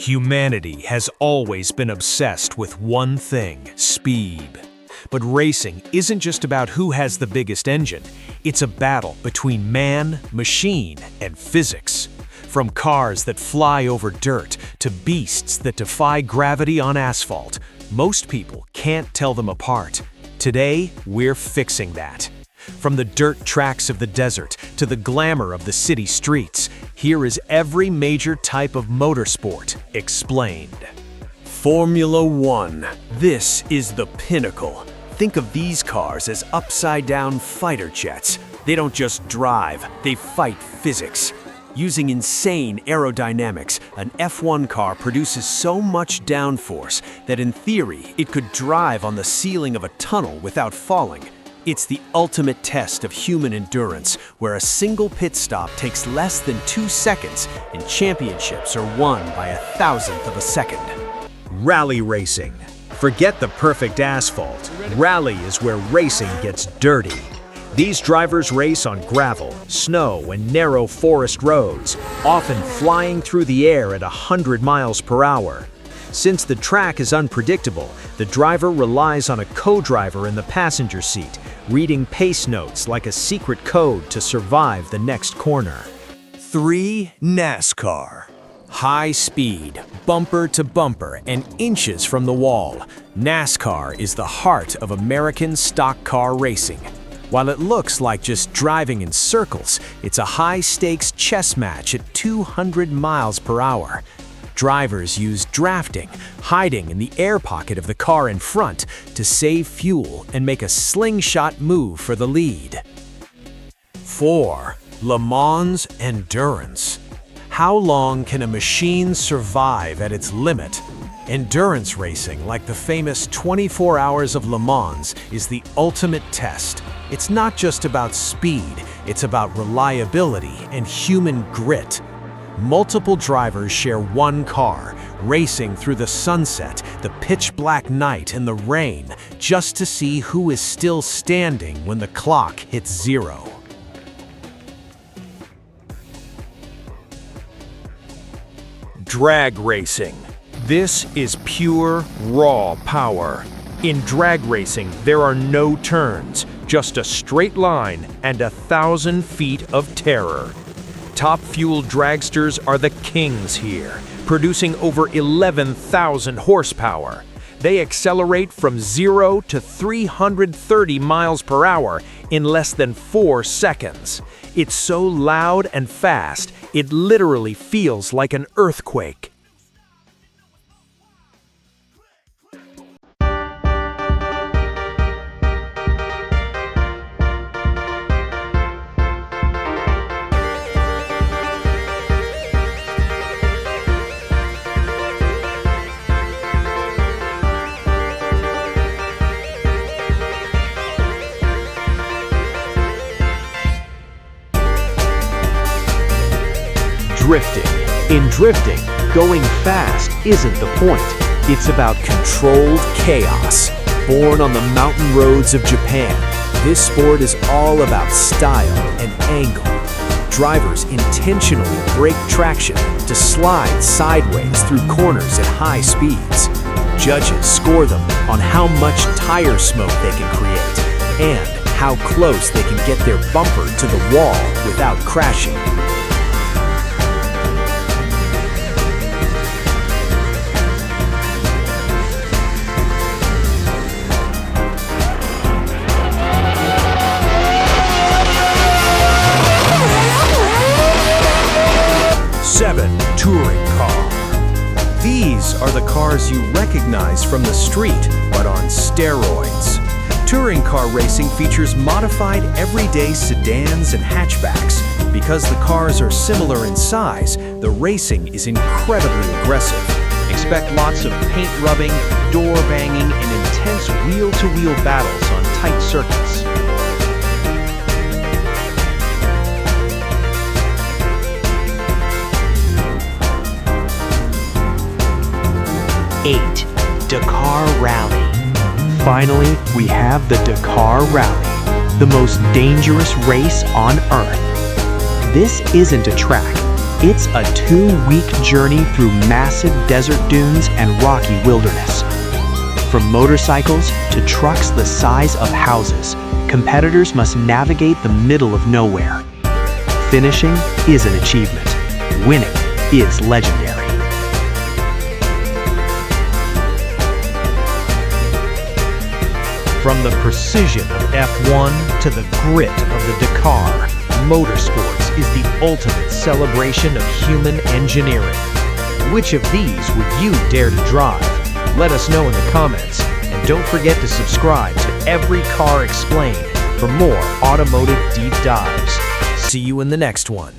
Humanity has always been obsessed with one thing: speed. But racing isn't just about who has the biggest engine. It's a battle between man, machine, and physics. From cars that fly over dirt to beasts that defy gravity on asphalt, most people can't tell them apart. Today, we're fixing that. From the dirt tracks of the desert to the glamour of the city streets, here is every major type of motorsport explained. Formula One. This is the pinnacle. Think of these cars as upside-down fighter jets. They don't just drive, they fight physics. Using insane aerodynamics, an F1 car produces so much downforce that in theory, it could drive on the ceiling of a tunnel without falling. It's the ultimate test of human endurance, where a single pit stop takes less than 2 seconds and championships are won by 1/1000th of a second. Rally racing. Forget the perfect asphalt. Rally is where racing gets dirty. These drivers race on gravel, snow, and narrow forest roads, often flying through the air at 100 miles per hour. Since the track is unpredictable, the driver relies on a co-driver in the passenger seat, reading pace notes like a secret code to survive the next corner. 3. NASCAR. High speed, bumper to bumper, and inches from the wall, NASCAR is the heart of American stock car racing. While it looks like just driving in circles, it's a high-stakes chess match at 200 miles per hour. Drivers use drafting, hiding in the air pocket of the car in front to save fuel and make a slingshot move for the lead. 4. Le Mans endurance. How long can a machine survive at its limit? Endurance racing, like the famous 24 Hours of Le Mans, is the ultimate test. It's not just about speed, it's about reliability and human grit. Multiple drivers share one car, racing through the sunset, the pitch-black night, and the rain, just to see who is still standing when the clock hits 0. Drag racing. This is pure, raw power. In drag racing, there are no turns, just a straight line and 1,000 feet of terror. Top-fuel dragsters are the kings here, producing over 11,000 horsepower. They accelerate from 0 to 330 miles per hour in less than 4 seconds. It's so loud and fast, it literally feels like an earthquake. Drifting. In drifting, going fast isn't the point. It's about controlled chaos. Born on the mountain roads of Japan, this sport is all about style and angle. Drivers intentionally break traction to slide sideways through corners at high speeds. Judges score them on how much tire smoke they can create and how close they can get their bumper to the wall without crashing. Touring car. These are the cars you recognize from the street, but on steroids. Touring car racing features modified everyday sedans and hatchbacks. Because the cars are similar in size, the racing is incredibly aggressive. Expect lots of paint rubbing, door banging, and intense wheel-to-wheel battles on tight circuits. 8. Dakar Rally. Finally, we have the Dakar Rally, the most dangerous race on Earth. This isn't a track, It's a 2-week journey through massive desert dunes and rocky wilderness. From motorcycles to trucks the size of houses, competitors must navigate the middle of nowhere. Finishing is an achievement. Winning is legendary. From the precision of F1 to the grit of the Dakar, motorsports is the ultimate celebration of human engineering. Which of these would you dare to drive? Let us know in the comments, and don't forget to subscribe to EveryCar Explained for more automotive deep dives. See you in the next one.